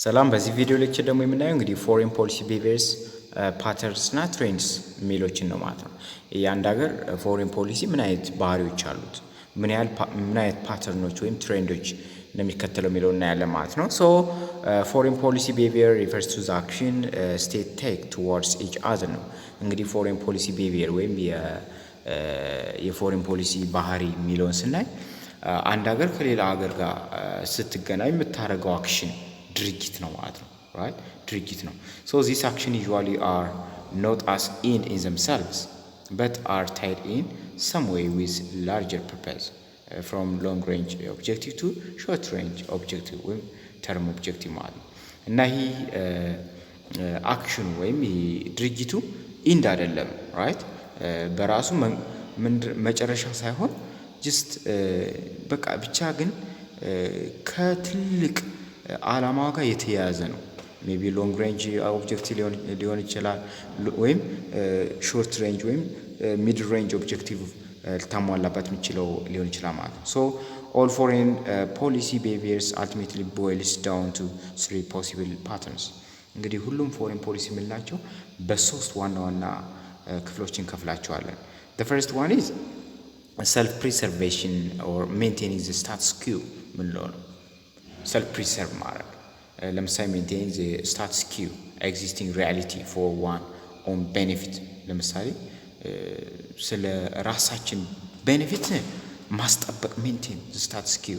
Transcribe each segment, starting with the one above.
ሰላም በዚህ ቪዲዮ ሌክቸር ደግሞ የምናየው እንግዲህ ፎሬን ፖሊሲ ቢሄቪየርስ ፓተርንስ እና ትሬንድስ የሚሎችን ነው ማለት ነው። የአንድ ሀገር ፎሬን ፖሊሲ ምን አይነት ባህሪዎች አሉት፣ ምን አይነት ፓተርኖች ወይም ትሬንዶች እንደሚከተለው የሚለው እናያለን ማለት ነው። ሶ ፎሬን ፖሊሲ ቢሄቪየር ሪፈርስ ቱ ዘ አክሽን ስቴት ቴክ ቱዋርድስ ኢች አዘር ነው። እንግዲህ ፎሬን ፖሊሲ ቢሄቪየር ወይም የፎሬን ፖሊሲ ባህሪ የሚለውን ስናይ አንድ ሀገር ከሌላ ሀገር ጋር ስትገናኝ የምታደርገው አክሽን ድርጊት ነው ማለት ነው። ራይት ድርጊት ነው። ሶ ዚስ አክሽን ዩዥዋሊ አር ኖት አስ ኢን themselves but are tied in some way with larger purpose from long range objective to short range objective ወይም term objective ማለት ነው። እና ይህ አክሽኑ ወይም ድርጊቱ ኢንድ አይደለም ራይት በራሱ መጨረሻ ሳይሆን ጅስት በቃ ብቻ ግን ከትልቅ ዓላማው ጋር የተያያዘ ነው። ሜቢ ሎንግ ሬንጅ ኦብጀክቲቭ ሊሆን ይችላል ወይም ሾርት ሬንጅ ወይም ሚድ ሬንጅ ኦብጀክቲቭ ልታሟላበት የሚችለው ሊሆን ይችላል ማለት ነው። ሶ ኦል ፎሬን ፖሊሲ ቢሄቪየርስ አልቲሜትሊ ቦይልስ ዳውን ቱ ስሪ ፖሲብል ፓተርንስ። እንግዲህ ሁሉም ፎሬን ፖሊሲ የምንላቸው በሶስት ዋና ዋና ክፍሎችን ከፍላቸዋለን። the first one is self preservation or maintaining the status quo ምንለው ነው። self preserve ማድረግ ለምሳሌ maintain the status quo existing reality for one own benefit ለምሳሌ ስለ ራሳችን ቤኔፊት ማስጠበቅ maintain the status quo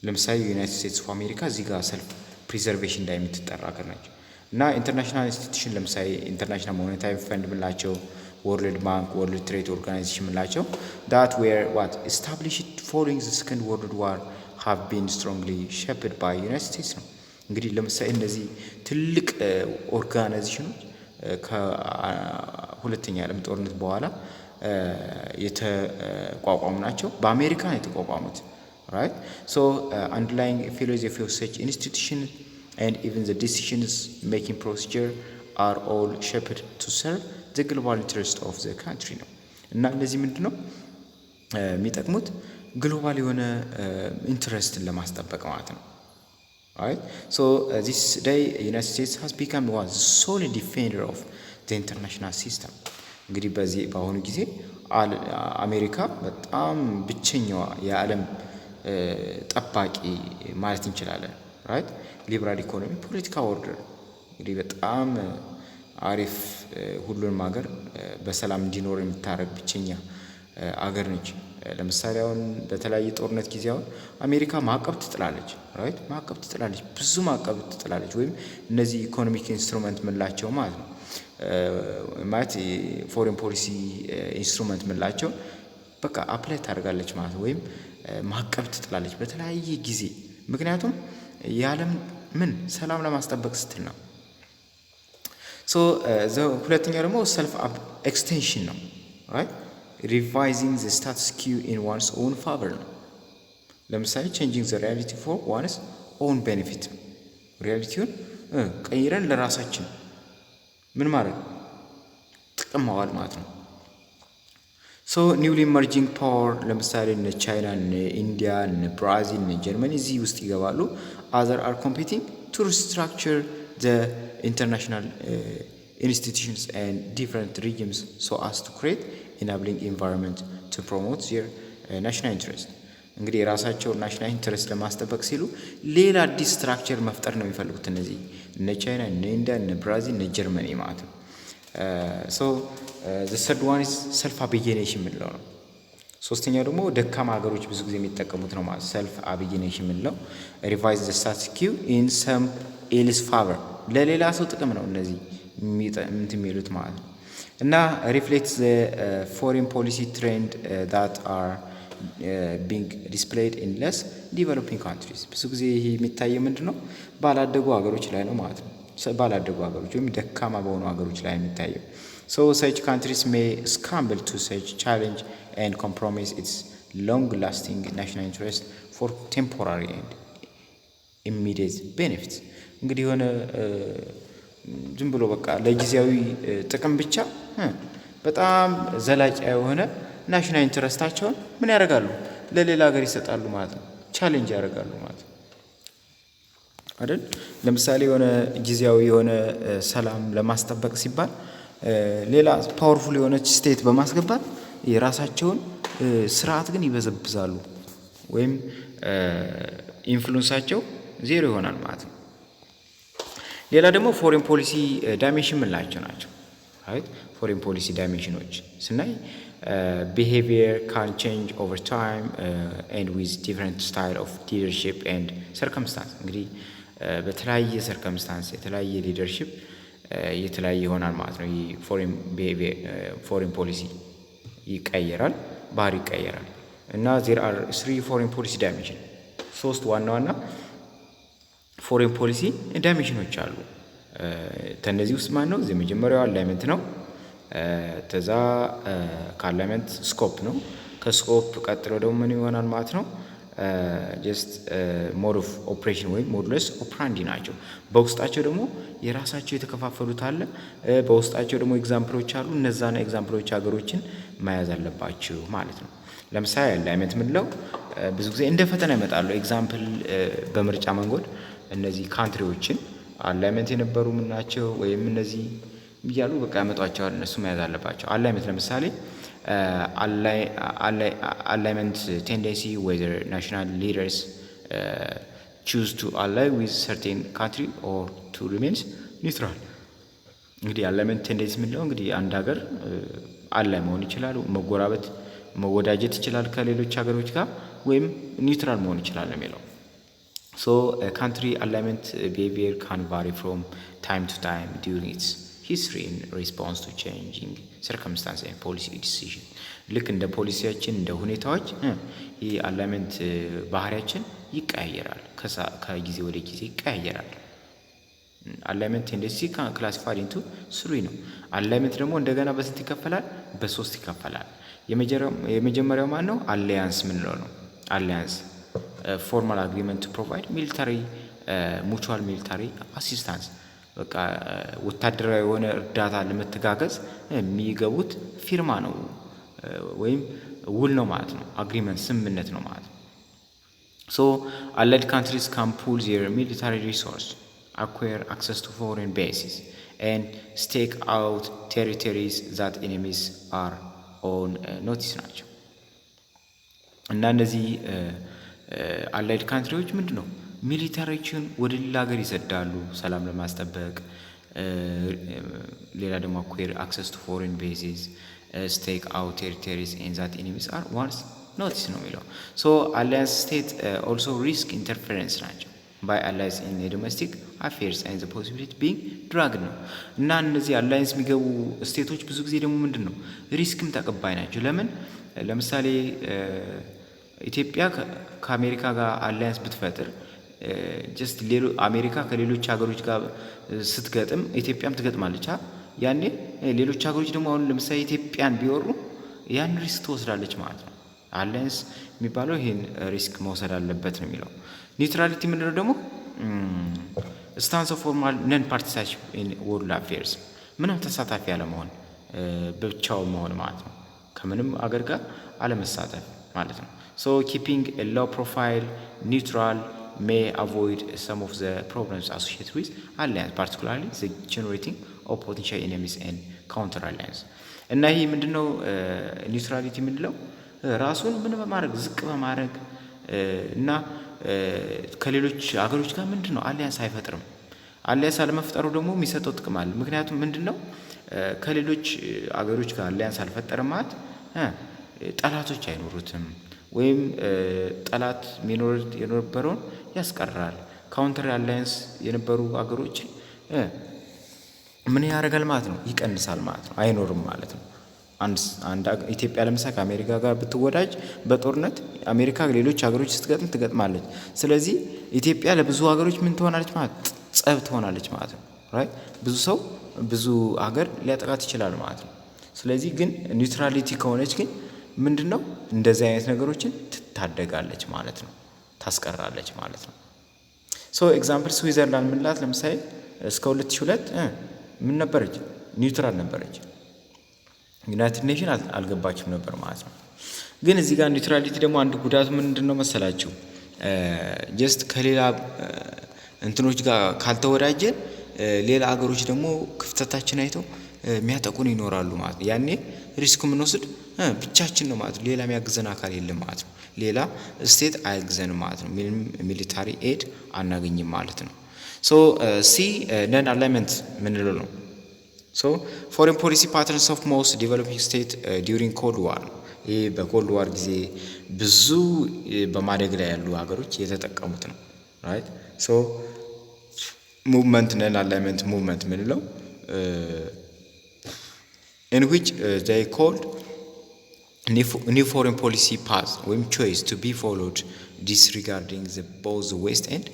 ለምሳሌ ዩናይትድ ስቴትስ ኦፍ አሜሪካ እዚህ ጋር ሰልፍ ፕሪዘርቬሽን ላይ የምትጠራ ሀገር ነች። እና ኢንተርናሽናል ኢንስቲትዩሽን ለምሳሌ ኢንተርናሽናል ሞኔታሪ ፈንድ ምላቸው ወርልድ ባንክ ወርልድ ትሬድ ኦርጋናይዜሽን ምላቸው that were what established following the second world war have been strongly shaped by United States ነው። እንግዲህ ለምሳሌ እነዚህ ትልቅ ኦርጋናይዜሽኖች ከሁለተኛ ዓለም ጦርነት በኋላ የተቋቋሙ ናቸው። በአሜሪካ ነው የተቋቋሙት right so underlying philosophy of such institutions and even the decisions making procedure are all shaped to serve the global interest of the country ነው። እና እነዚህ ምንድነው የሚጠቅሙት ግሎባል የሆነ ኢንትረስትን ለማስጠበቅ ማለት ነው። right so this day United States has become one solid defender of the international system። እንግዲህ በአሁኑ ጊዜ አሜሪካ በጣም ብቸኛዋ የዓለም ጠባቂ ማለት እንችላለን። right ሊበራል ኢኮኖሚ ፖለቲካ ኦርደር እንግዲህ በጣም አሪፍ ሁሉንም ሀገር በሰላም እንዲኖር የምታረግ ብቸኛ አገር ነች። ለምሳሌ አሁን በተለያየ ጦርነት ጊዜ አሁን አሜሪካ ማዕቀብ ትጥላለች ራይት ማዕቀብ ትጥላለች ብዙ ማዕቀብ ትጥላለች ወይም እነዚህ ኢኮኖሚክ ኢንስትሩመንት ምንላቸው ማለት ነው ማለት ፎሬን ፖሊሲ ኢንስትሩመንት ምንላቸው በቃ አፕላይ ታደርጋለች ማለት ነው ወይም ማዕቀብ ትጥላለች በተለያየ ጊዜ ምክንያቱም የዓለም ሰላም ለማስጠበቅ ስትል ነው። ሶ ሁለተኛው ደግሞ ሰልፍ ኤክስቴንሽን ነው right revising the status quo in one's own favor ነው። ለምሳሌ changing the reality for one's own benefit ሪያሊቲውን ቀይረን ለራሳችን ምን ማድረግ ጥቅም ማዋል ማለት ነው። ሶ ኒውሊ ኢመርጂንግ ፓወር ለምሳሌ እነ ቻይና እነ ኢንዲያ እነ ብራዚል እነ ጀርመኒ እዚህ ውስጥ ይገባሉ። other are competing to restructure the international institutions and different regimes so as to create enabling environment to promote their national interest። እንግዲህ የራሳቸው ናሽናል ኢንትረስት ለማስጠበቅ ሲሉ ሌላ አዲስ ስትራክቸር መፍጠር ነው የሚፈልጉት እነዚህ እነ ቻይና እነ ኢንዲያ እነ ብራዚል እነ ጀርመኒ ማለት ነው። ሶ the third one is self abnegation የምንለው ነው። ሶስተኛው ደግሞ ደካማ ሀገሮች ብዙ ጊዜ የሚጠቀሙት ነው ማለት self abnegation የምንለው revise the status quo in some else favor ለሌላ ሰው ጥቅም ነው እነዚህ የሚሉት ማለት ነው። እና reflects the foreign policy trend that are being displayed in less developing countries ብዙ ጊዜ ይሄ የሚታየው ምንድነው ባላደጉ ሀገሮች ላይ ነው ማለት ነው። ባላደጉ ሀገሮች ወይም ደካማ በሆኑ ሀገሮች ላይ የሚታየው so such countries may scramble to such challenge and compromise its long-lasting national interest for temporary and immediate benefits። እንግዲህ የሆነ ዝም ብሎ በቃ ለጊዜያዊ ጥቅም ብቻ በጣም ዘላቂ የሆነ ናሽናል ኢንትረስታቸውን ምን ያደርጋሉ ለሌላ ሀገር ይሰጣሉ ማለት ነው። ቻሌንጅ ያደርጋሉ ማለት ነው። አይደል? ለምሳሌ የሆነ ጊዜያዊ የሆነ ሰላም ለማስጠበቅ ሲባል ሌላ ፓወርፉል የሆነች ስቴት በማስገባት የራሳቸውን ስርዓት ግን ይበዘብዛሉ ወይም ኢንፍሉዌንሳቸው ዜሮ ይሆናል ማለት ነው። ሌላ ደግሞ ፎሬን ፖሊሲ ዳይሜንሽን ምንላቸው ናቸው። ራይት ፎሬን ፖሊሲ ዳይሜንሽኖች ስናይ behavior can change over time and with different style of leadership and circumstance እንግዲህ በተለያየ ሰርከምስታንስ የተለያየ ሊደርሺፕ የተለያየ ይሆናል ማለት ነው። ፎሬን ፖሊሲ ይቀየራል፣ ባህሪ ይቀየራል እና there are 3 ፎሬን ፖሊሲ ዳይሜንሽን 3 ዋና ዋና ፎሬን ፖሊሲ ዳይሜንሽኖች አሉ። ከነዚህ ውስጥ ማን ነው? የመጀመሪያው አላይመንት ነው። ተዛ ከአላይመንት ስኮፕ ነው። ከስኮፕ ቀጥሎ ደግሞ ምን ይሆናል ማለት ነው? ጀስት ሞድ ኦፍ ኦፕሬሽን ወይም ሞዱለስ ኦፕራንዲ ናቸው። በውስጣቸው ደግሞ የራሳቸው የተከፋፈሉት አለ። በውስጣቸው ደግሞ ኤግዛምፕሎች አሉ። እነዛና ኤግዛምፕሎች ሀገሮችን መያዝ አለባችሁ ማለት ነው። ለምሳሌ አላይመንት ምንለው ብዙ ጊዜ እንደ ፈተና ይመጣሉ። ኤግዛምፕል በምርጫ መንገድ እነዚህ ካንትሪዎችን አላይመንት የነበሩ ምን ናቸው ወይም እነዚህ እያሉ በቃ ያመጧቸዋል። እነሱ መያዝ አለባቸው። አላይመንት ለምሳሌ alignment tendency whether national leaders choose to ally with certain country or to remain neutral። እንግዲህ alignment tendency ምንለው እንግዲህ አንድ ሀገር አላይ መሆን ይችላል፣ መወዳጀት ይችላል ከሌሎች ሀገሮች ጋር ወይም ኒውትራል መሆን ይችላል የሚለው። so a country alignment behavior can vary from time to time during its history in response to changing circumstances and policy decision። ልክ እንደ ፖሊሲያችን እንደ ሁኔታዎች ይህ አላይመንት ባህሪያችን ይቀያየራል፣ ከጊዜ ወደ ጊዜ ይቀያየራል። አላይመንት ቴንደንሲ ክላሲፋይድ ኢንቱ 3 ነው። አላይመንት ደግሞ እንደገና በስንት ይከፈላል? በ3 ይከፈላል። የመጀመሪያው ማን ነው? አላያንስ ምንለው ነው። አላያንስ ፎርማል አግሪመንት ቱ ፕሮቫይድ ሚሊታሪ ሙቹዋል ሚሊታሪ አሲስታንስ በቃ ወታደራዊ የሆነ እርዳታ ለመተጋገዝ የሚገቡት ፊርማ ነው ወይም ውል ነው ማለት ነው። አግሪመንት ስምምነት ነው ማለት ነው። so allied countries can pool their military resource, acquire access to foreign bases and stake out territories that enemies are on notice ናቸው። እና እነዚህ አላይድ ካንትሪዎች ምንድነው ሚሊታሪዎችን ወደ ሌላ ሀገር ይሰዳሉ ሰላም ለማስጠበቅ። ሌላ ደግሞ acquire access to foreign bases, stake out territories and that enemies are once notice ነው የሚለው። so alliance state also risk interference ናቸው by allies in domestic affairs and the possibility being dragged ነው። እና እነዚህ አላይንስ የሚገቡ ስቴቶች ብዙ ጊዜ ደግሞ ምንድነው ሪስክም ተቀባይ ናቸው። ለምን? ለምሳሌ ኢትዮጵያ ከአሜሪካ ጋር አላይንስ ብትፈጥር ጀስት አሜሪካ ከሌሎች ሀገሮች ጋር ስትገጥም ኢትዮጵያም ትገጥማለች። ያኔ ሌሎች ሀገሮች ደግሞ አሁን ለምሳሌ ኢትዮጵያን ቢወሩ ያን ሪስክ ትወስዳለች ማለት ነው። አላይንስ የሚባለው ይሄን ሪስክ መውሰድ አለበት ነው የሚለው። ኒውትራሊቲ ምንድነው ደግሞ ስታንስ ኦፍ ፎርማል ነን ፓርቲሲፔሽን ኢን ወርልድ አፌርስ፣ ምንም ተሳታፊ ያለመሆን ብቻው መሆን ማለት ነው። ከምንም አገር ጋር አለመሳተፍ ማለት ነው። so keeping a low profile neutral may avoid some of the problems associated with alliance, particularly the generating of potential enemies and counter alliance። እና ይሄ ምንድነው ኒውትራሊቲ ምንድነው? ራሱን ምን በማድረግ ዝቅ በማድረግ እና ከሌሎች ሀገሮች ጋር ምንድነው አሊያንስ አይፈጥርም። አሊያንስ አለመፍጠሩ ደግሞ የሚሰጠው ጥቅም አለ። ምክንያቱም ምንድነው ከሌሎች ሀገሮች ጋር አሊያንስ አልፈጠረም ማለት ጠላቶች አይኖሩትም ወይም ጠላት የነበረውን ያስቀራል። ካውንተር አላያንስ የነበሩ ሀገሮች ምን ያደርጋል ማለት ነው? ይቀንሳል ማለት ነው። አይኖርም ማለት ነው። አንድ ኢትዮጵያ ለምሳሌ ከአሜሪካ ጋር ብትወዳጅ በጦርነት አሜሪካ ሌሎች ሀገሮች ስትገጥም ትገጥማለች። ስለዚህ ኢትዮጵያ ለብዙ ሀገሮች ምን ትሆናለች ማለት ጸብ ትሆናለች ማለት ነው። ራይት ብዙ ሰው ብዙ ሀገር ሊያጠቃት ይችላል ማለት ነው። ስለዚህ ግን ኒውትራሊቲ ከሆነች ግን ምንድነው እንደዚህ አይነት ነገሮችን ትታደጋለች ማለት ነው፣ ታስቀራለች ማለት ነው። ሶ ኤግዛምፕል ስዊዘርላንድ ምንላት ለምሳሌ እስከ 2002 ምን ነበረች? ኒውትራል ነበረች። ዩናይትድ ኔሽን አልገባችም ነበር ማለት ነው። ግን እዚህ ጋር ኒውትራሊቲ ደግሞ አንድ ጉዳቱ ምንድነው መሰላችሁ? ጀስት እንትኖች ጋር ካልተወዳጀን ሌላ ሀገሮች ደግሞ ክፍተታችን አይተው የሚያጠቁን ይኖራሉ ማለት ነው። ያኔ ሪስክ የምንወስድ ብቻችን ነው ማለት ነው። ሌላ የሚያግዘን አካል የለም ማለት ነው። ሌላ ስቴት አያግዘንም ማለት ነው። ምንም ሚሊታሪ ኤድ አናገኝም ማለት ነው። ሶ ሲ ነን አላይመንት ምንለው ነው። ሶ ፎሬን ፖሊሲ ፓተርንስ ኦፍ ሞስት ዲቨሎፒንግ ስቴት ዲዩሪንግ ኮልድ ዋር ነው። ይህ በኮልድ ዋር ጊዜ ብዙ በማደግ ላይ ያሉ ሀገሮች የተጠቀሙት ነው። ራይት ሶ ሙቭመንት ነን አላይመንት ሙቭመንት ምንለው in which they called new foreign policy path ወይም choice to be followed disregarding both the west and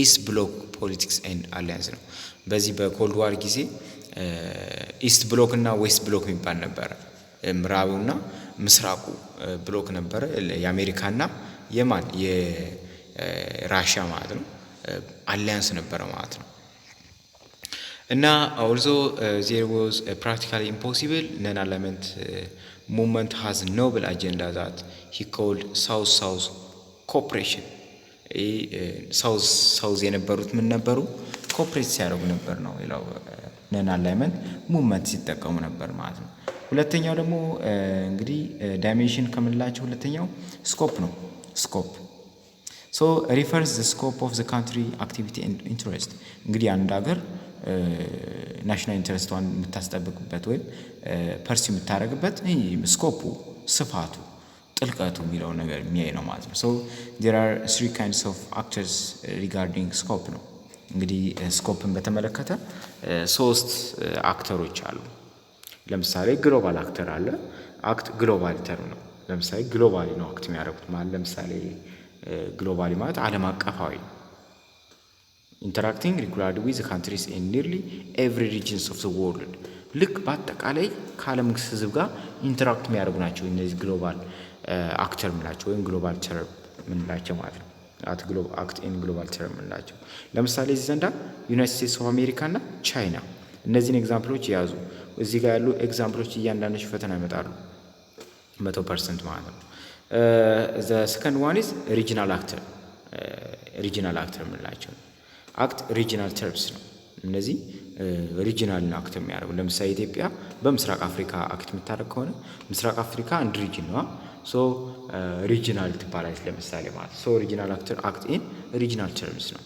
east bloc politics and alliance ነው። በዚህ በኮልድ ዋር ጊዜ ኢስት ብሎክ እና ዌስት ብሎክ የሚባል ነበረ። ምዕራቡና ምስራቁ ብሎክ ነበረ። የአሜሪካና የማን የራሽያ ማለት ነው አሊያንስ ነበረ ማለት ነው። እና also there was a practically impossible non-alignment movement has noble agenda that he called south cooperation ሳውዝ የነበሩት ምን ነበሩ? ኮኦፕሬት ሲያደርጉ ነበር ነው ይላው ነን አላይመንት ሙቭመንት ሲጠቀሙ ነበር ማለት ነው። ሁለተኛው ደግሞ እንግዲህ ዳይሜንሽን ከምንላቸው ሁለተኛው ስኮፕ ነው። ስኮፕ ሶ ሪፈርስ ዘ ስኮፕ ኦፍ ዘ ካንትሪ አክቲቪቲ ኤንድ ኢንትረስት እንግዲህ አንድ ሀገር ናሽናል ኢንትረስቷን የምታስጠብቅበት ወይም ፐርሲ የምታደርግበት ስኮፑ ስፋቱ ጥልቀቱ የሚለው ነገር የሚያይ ነው ማለት ነው። ሶ there are three kinds of actors regarding scope ነው። እንግዲህ ስኮፕን በተመለከተ ሶስት አክተሮች አሉ። ለምሳሌ ግሎባል አክተር አለ። አክት ግሎባል ተርም ነው። ለምሳሌ ግሎባሊ ነው አክት የሚያደርጉት ማለት ለምሳሌ ግሎባሊ ማለት ዓለም አቀፋዊ interacting regularly with the countries in nearly every regions of the world ልክ በአጠቃላይ ከዓለም ሕዝብ ጋር ኢንተራክት የሚያደርጉ ናቸው እነዚህ ግሎባል አክተር ምንላቸው ወይም ግሎባል ተርም ምንላቸው ማለት ነው። አክት ኢን ግሎባል ተርም ምንላቸው ለምሳሌ እዚህ ዘንዳ ዩናይትድ ስቴትስ ኦፍ አሜሪካ እና ቻይና እነዚህን ኤግዛምፕሎች የያዙ እዚህ ጋር ያሉ ኤግዛምፕሎች እያንዳንዳቸው ፈተና ይመጣሉ 100% ማለት ነው። the second one is regional actor ምንላቸው አክት ሪጂናል ተርምስ ነው። እነዚህ ሪጂናል አክት የሚያደርጉ ለምሳሌ ኢትዮጵያ በምስራቅ አፍሪካ አክት የምታደርግ ከሆነ ምስራቅ አፍሪካ አንድ ሪጅን ነው። ሶ ሪጂናል ትባላለች ለምሳሌ ማለት ሶ ሪጂናል አክተር አክት ኢን ሪጂናል ተርምስ ነው።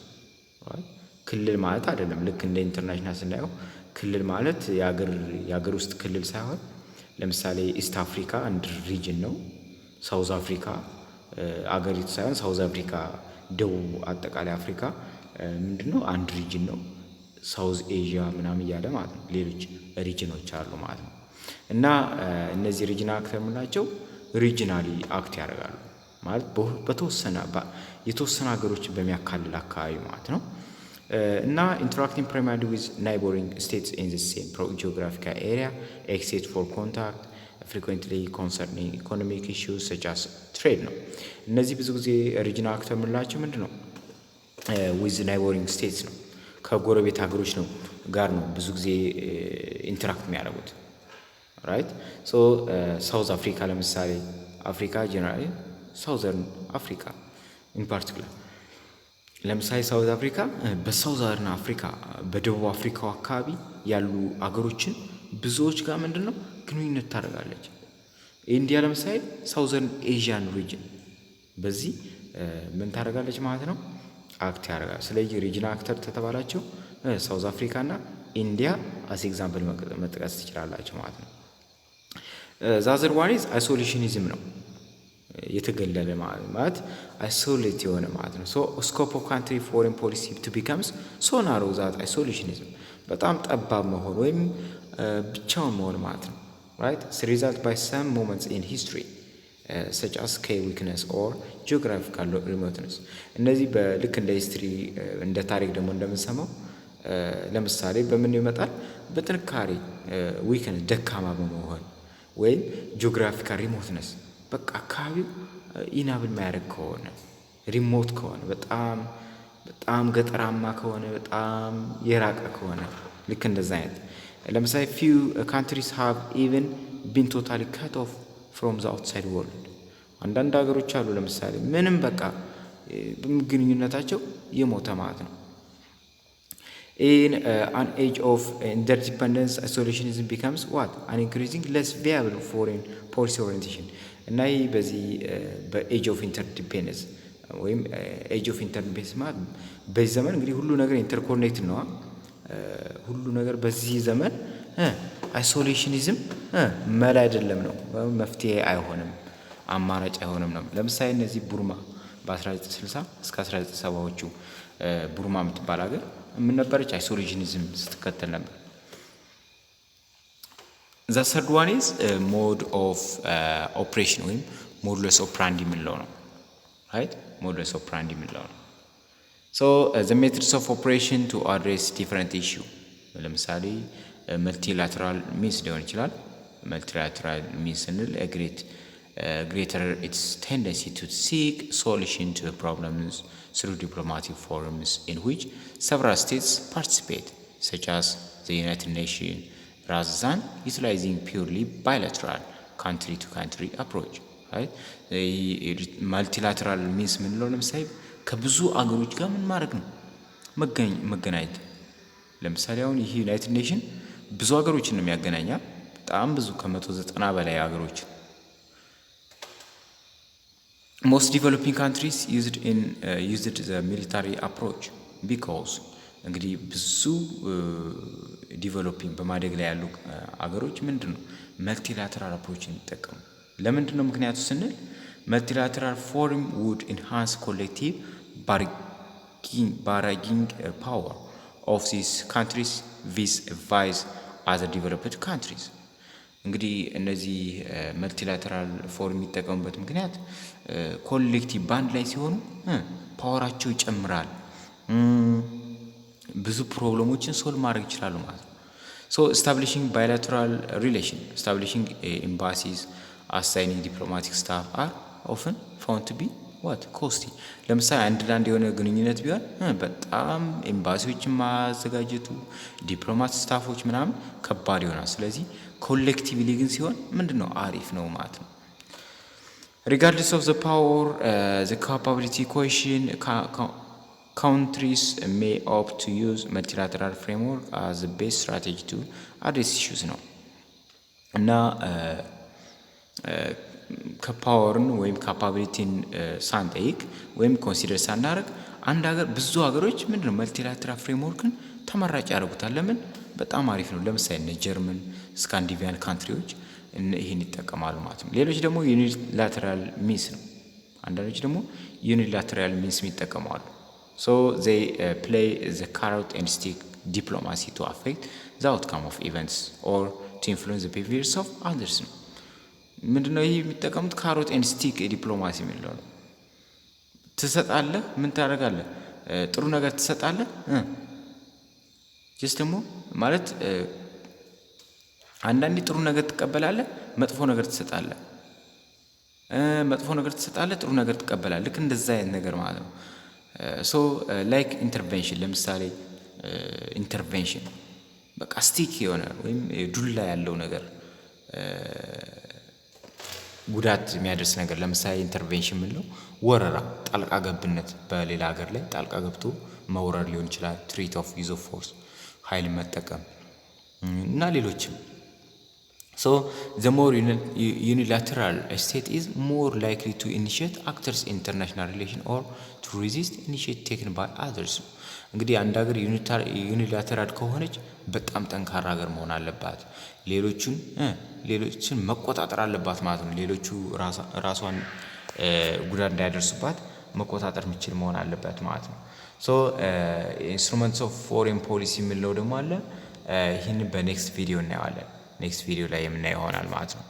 ክልል ማለት አይደለም። ልክ እንደ ኢንተርናሽናል ስናየው ክልል ማለት የሀገር ውስጥ ክልል ሳይሆን ለምሳሌ ኢስት አፍሪካ አንድ ሪጅን ነው። ሳውዝ አፍሪካ አገሪቱ ሳይሆን ሳውዝ አፍሪካ ደቡብ አጠቃላይ አፍሪካ ምንድነው አንድ ሪጅን ነው። ሳውዝ ኤዥያ ምናምን እያለ ማለት ነው ሌሎች ሪጅኖች አሉ ማለት ነው። እና እነዚህ ሪጅናል አክተር የምንላቸው ሪጅናሊ አክት ያደርጋሉ ማለት የተወሰነ ሀገሮች በሚያካልል አካባቢ ማለት ነው። እና ኢንተራክቲንግ ፕራይማሪ ዊዝ ናይቦሪንግ ስቴትስ ኢን ዘ ሴም ጂኦግራፊካል ኤሪያ ኤክሴፕት ፎር ኮንታክት ፍሪኩዌንትሊ ኮንሰርኒንግ ኢኮኖሚክ ኢሹስ ሰች አስ ትሬድ ነው። እነዚህ ብዙ ጊዜ ሪጅናል አክተር የምንላቸው ምንድን ነው ዊዝ ናይቦሪንግ ስቴትስ ነው። ከጎረቤት ሀገሮች ነው ጋር ነው ብዙ ጊዜ ኢንተራክት የሚያደርጉት ራይት። ሶ ሳውዝ አፍሪካ ለምሳሌ አፍሪካ ጀነራሊ ሳውዘርን አፍሪካ ኢን ፓርቲኩላር ለምሳሌ ሳውዝ አፍሪካ በሳውዘርን አፍሪካ በደቡብ አፍሪካው አካባቢ ያሉ አገሮችን ብዙዎች ጋር ምንድነው ግንኙነት ታደርጋለች። ኢንዲያ ለምሳሌ ሳውዘርን ኤዥያን ሪጅን በዚህ ምን ታደርጋለች ማለት ነው አክት ያደርጋል። ስለዚህ ሪጅናል አክተር ተተባላቸው ሳውዝ አፍሪካ እና ኢንዲያ አስ ኤግዛምፕል መጥቀስ ትችላላችሁ ማለት ነው። ዛዘር ዋን ኢዝ አይሶሌሽኒዝም ነው። የተገለለ ማለት አይሶሌት የሆነ ማለት ነው። ሶ ስኮፕ ኦፍ ካንትሪ ፎሬን ፖሊሲ ቱ ቢካምስ ሶ ናሮ ዛት አይሶሌሽኒዝም በጣም ጠባብ መሆን ወይም ብቻውን መሆን ማለት ነው። ራይት ሪዛልት ባይ ሰም ሞመንትስ ኢን ሂስትሪ such as scale weakness or geographical remoteness እነዚህ በልክ እንደ ሂስትሪ እንደ ታሪክ ደግሞ እንደምንሰማው ለምሳሌ በምን ይመጣል በጥንካሬ ዊክነስ ደካማ በመሆን ወይም ጂኦግራፊካል ሪሞትነስ በቃ አካባቢው ኢናብል ማያደርግ ከሆነ ሪሞት ከሆነ በጣም ገጠራማ ከሆነ በጣም የራቀ ከሆነ ልክ እንደዛ አይነት ለምሳሌ few countries have even been totally cut off from the outside world አንዳንድ ሀገሮች አሉ ለምሳሌ ምንም በቃ ግንኙነታቸው የሞተ ማለት ነው። In an age of interdependence, isolationism becomes what? An increasing less viable foreign policy orientation. እና ይህ በዚህ በኤጅ ኦፍ ኢንተርዲፔንደንስ ወይም ኤጅ ኦፍ ኢንተርዲፔንደንስ ማለት በዚህ ዘመን እንግዲህ ሁሉ ነገር ኢንተርኮኔክት ነው። ሁሉ ነገር በዚህ ዘመን አይሶሌሽኒዝም መላ አይደለም ነው፣ መፍትሄ አይሆንም፣ አማራጭ አይሆንም ነው። ለምሳሌ እነዚህ ቡርማ በ1960 እስከ 1970ዎቹ ቡርማ የምትባል ሀገር ምን ነበረች? አይሶሌሽኒዝም ስትከተል ነበር። The third one is mode of operation ወይም modulus operandi የምንለው ነው። right? modulus operandi የምንለው ነው። So the methods of operation to address different issue ለምሳሌ multilateral means ሊሆን ይችላል። multilateral means ስንል greater its tendency to seek solution to problems through diplomatic forums in which several states participate, such as the United Nations, rather than utilizing purely bilateral country-to-country approach. Right? multilateral means ምንለው ለምሳሌ ከብዙ አገሮች ጋር ምን ማድረግ ነው? መገናኘት። ለምሳሌ አሁን ይህ ዩናይትድ ኔሽን ብዙ አገሮችን ነው የሚያገናኛል። በጣም ብዙ ከ190 በላይ አገሮች። Most developing countries used the military approach because እንግዲህ ብዙ ዲቨሎፒንግ በማደግ ላይ ያሉ አገሮች ምንድነው መልቲላተራል አፕሮችን ይጠቀሙ። ለምንድነው ምክንያቱ ስንል multilateral forum would enhance collective bargaining power of these countries vis-a-vis other developed countries. እንግዲህ እነዚህ መልቲላተራል ፎርም የሚጠቀሙበት ምክንያት ኮሌክቲቭ ባንድ ላይ ሲሆኑ ፓወራቸው ይጨምራል፣ ብዙ ፕሮብሌሞችን ሶልቭ ማድረግ ይችላሉ ማለት ነው። So establishing bilateral relation, establishing embassies, assigning diplomatic staff are often found to be what? costly. ለምሳሌ አንድ ላንድ የሆነ ግንኙነት ቢሆን በጣም ኤምባሲዎችን ማዘጋጀቱ ዲፕሎማት ስታፎች ምናምን ከባድ ይሆናል። ስለዚህ ኮሌክቲቭሊ ግን ሲሆን ምንድነው አሪፍ ነው ማለት ነው። regardless of the power, the capability equation, countries may opt to use multilateral framework as the best strategy to address issues ነው እና ከፓወርን ወይም ካፓቢሊቲን ሳንጠይቅ ወይም ኮንሲደር ሳናደርግ አንድ ሀገር ብዙ ሀገሮች ምንድነው መልቲላተራል ፍሬምወርክን ተመራጭ ያደርጉታል። ለምን? በጣም አሪፍ ነው። ለምሳሌ እነ ጀርመን፣ ስካንዲቪያን ካንትሪዎች ይሄን ይጠቀማሉ ማለት ነው። ሌሎች ደግሞ ዩኒላተራል ሚንስ ነው። አንዳንዶች ደግሞ ዩኒላተራል ሚንስ ይጠቀማሉ። so they play the carrot and stick diplomacy to affect the outcome of events or to influence the behaviors of others ነው። ምንድነው ይሄ የሚጠቀሙት? ካሮት ኤንድ ስቲክ ዲፕሎማሲ የሚለው ነው። ትሰጣለህ፣ ምን ታደርጋለህ? ጥሩ ነገር ትሰጣለህ። ደግሞ ማለት አንዳንዴ ጥሩ ነገር ትቀበላለህ፣ መጥፎ ነገር ትሰጣለህ። መጥፎ ነገር ትሰጣለህ፣ ጥሩ ነገር ትቀበላለህ። ልክ እንደዛ አይነት ነገር ማለት ነው። ሶ ላይክ ኢንተርቬንሽን፣ ለምሳሌ ኢንተርቬንሽን በቃ ስቲክ የሆነ ወይም ዱላ ያለው ነገር ጉዳት የሚያደርስ ነገር። ለምሳሌ ኢንተርቬንሽን ምንለው ወረራ፣ ጣልቃ ገብነት፣ በሌላ ሀገር ላይ ጣልቃ ገብቶ መውረር ሊሆን ይችላል። ትሪት ኦፍ ዩዝ ኦፍ ፎርስ፣ ኃይል መጠቀም እና ሌሎችም። so the more unilateral a state is more likely to initiate actors in international relation or to resist initiative taken by others. እንግዲህ አንድ ሀገር ዩኒላተራል ከሆነች በጣም ጠንካራ ሀገር መሆን አለባት። ሌሎችን መቆጣጠር አለባት ማለት ነው። ሌሎቹ ራሷን ጉዳት እንዳያደርሱባት መቆጣጠር የሚችል መሆን አለባት ማለት ነው። so instruments of foreign policy የምንለው ደግሞ አለ። ይህን በኔክስት ቪዲዮ እናየዋለን። ኔክስት ቪዲዮ ላይ የምናየው ይሆናል ማለት ነው።